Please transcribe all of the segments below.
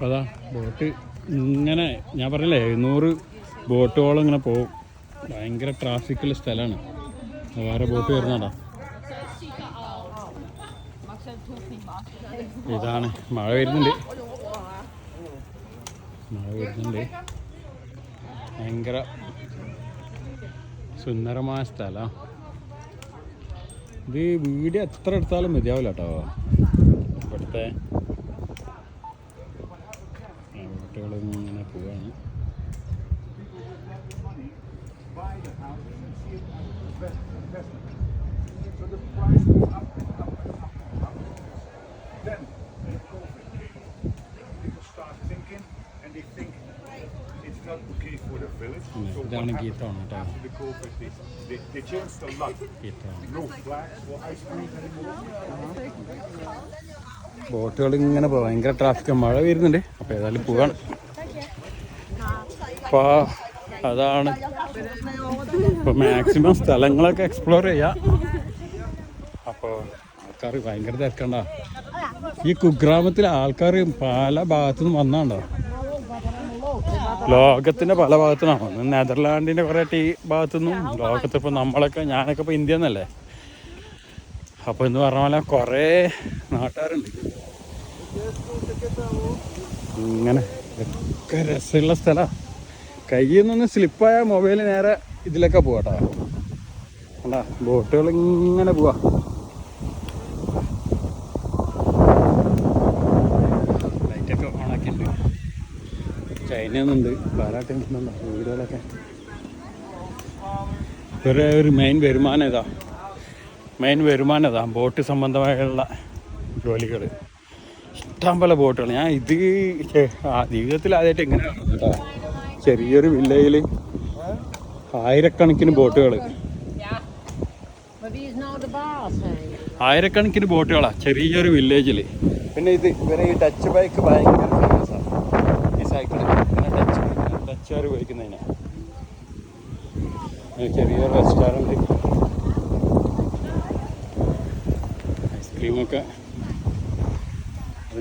അപ്പോൾ അതാ ബോട്ട് ഇങ്ങനെ ഞാൻ പറഞ്ഞില്ലേ 700 ബോട്ടുകളും ഇങ്ങനെ പോകും. ഭയങ്കര ട്രാഫിക്കുള്ള സ്ഥലമാണ്. വേറെ ബോട്ട് വരുന്നതാ. ഇതാണ് മഴ വരുന്നുണ്ട്. ഭയങ്കര സുന്ദരമായ സ്ഥലമാണ്. ഇത് വീഡിയോ എത്ര എടുത്താലും മതിയാവില്ല കേട്ടോ. ഇവിടുത്തെ ബോട്ടുകളും ഇങ്ങനെ പോവാണ്. ഇതാണ് ഗീത്താണ് കേട്ടോ. ബോട്ടുകൾ ഇങ്ങനെ ഭയങ്കര ട്രാഫിക്, മഴ വരുന്നുണ്ട്. അപ്പോൾ ഏതായാലും പോവാണ്. അപ്പോൾ അതാണ് ഇപ്പോൾ മാക്സിമം സ്ഥലങ്ങളൊക്കെ എക്സ്പ്ലോർ ചെയ്യാം. അപ്പോൾ ആൾക്കാർ ഭയങ്കര തിരക്കണ്ട. ഈ കുഗ്രാമത്തിലെ ആൾക്കാർ പല ഭാഗത്തുനിന്നും വന്നാണ്ടോ. ലോകത്തിൻ്റെ പല ഭാഗത്തുനിന്നാണ്. നെതർലാൻഡിൻ്റെ കുറേ ഭാഗത്തുനിന്നും ലോകത്ത്. ഇപ്പോൾ ഞാനൊക്കെ ഇപ്പോൾ ഇന്ത്യ എന്നല്ലേ. അപ്പോൾ എന്ന് പറഞ്ഞ പോലെ കുറേ നാട്ടുകാരുണ്ട്. ഇങ്ങനെ ഒക്കെ രസമുള്ള സ്ഥലമാണ്. കയ്യിൽ നിന്നൊന്ന് സ്ലിപ്പായ മൊബൈൽ നേരെ ഇതിലൊക്കെ പോവാട്ടോ. അല്ല ബോട്ടുകൾ ഇങ്ങനെ പോവാ. ലൈറ്റൊക്കെ ഓണാക്കിയിട്ടുണ്ട്. ചൈനന്നുണ്ട്, പാരാട്ടം വീടുകളൊക്കെ. ഒരു മെയിൻ വരുമാനം ഇതാ ബോട്ട് സംബന്ധമായുള്ള ജോലികൾ. ഇഷ്ടം പോലെ ബോട്ടുകൾ. ഞാൻ ഇത് ജീവിതത്തിൽ ആദ്യമായിട്ട് ഇങ്ങനെ കേട്ടോ. ചെറിയൊരു വില്ലയിൽ ആയിരക്കണക്കിന് ബോട്ടുകളാണ്. ചെറിയൊരു വില്ലേജിൽ. പിന്നെ ഇവരെ ഈ ടച്ച് ബൈക്ക് ഭയങ്കര ഫേമസാണ്. ഈ സൈക്കിള് പിന്നെ ടച്ചുകാർ ഉപയോഗിക്കുന്നതിന്. ചെറിയൊരു റെസ്റ്റോറൻറ്റ്, ഐസ്ക്രീമൊക്കെ.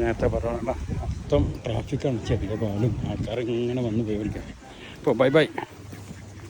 നേരത്തെ പറയണ്ട, മൊത്തം ട്രാഫിക്കാണ്. ചെറിയ പാലും ആൾക്കാർ ഇങ്ങനെ വന്ന് പോയി വിളിക്കാം. അപ്പോൾ ബൈ.